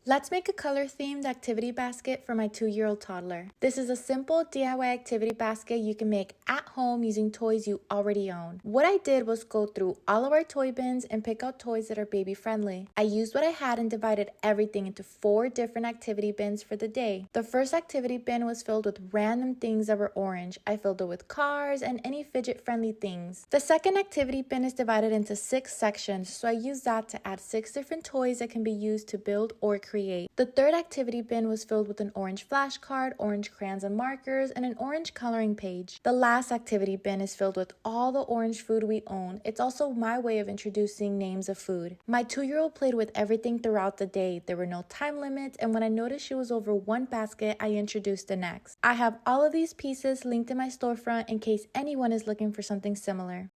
Let's make a color-themed activity basket for my 2-year-old toddler. This is a simple DIY activity basket you can make at home using toys you already own. What I did was go through all of our toy bins and pick out toys that are baby-friendly. I used what I had and divided everything into 4 different activity bins for the day. The first activity bin was filled with random things that were orange. I filled it with cars and any fidget-friendly things. The second activity bin is divided into 6 sections, so I used that to add 6 different toys that can be used to build or create. The third activity bin was filled with an orange flashcard, orange crayons and markers, and an orange coloring page. The last activity bin is filled with all the orange food we own. It's also my way of introducing names of food. My 2-year-old played with everything throughout the day. There were no time limits, and when I noticed she was over one basket, I introduced the next. I have all of these pieces linked in my storefront in case anyone is looking for something similar.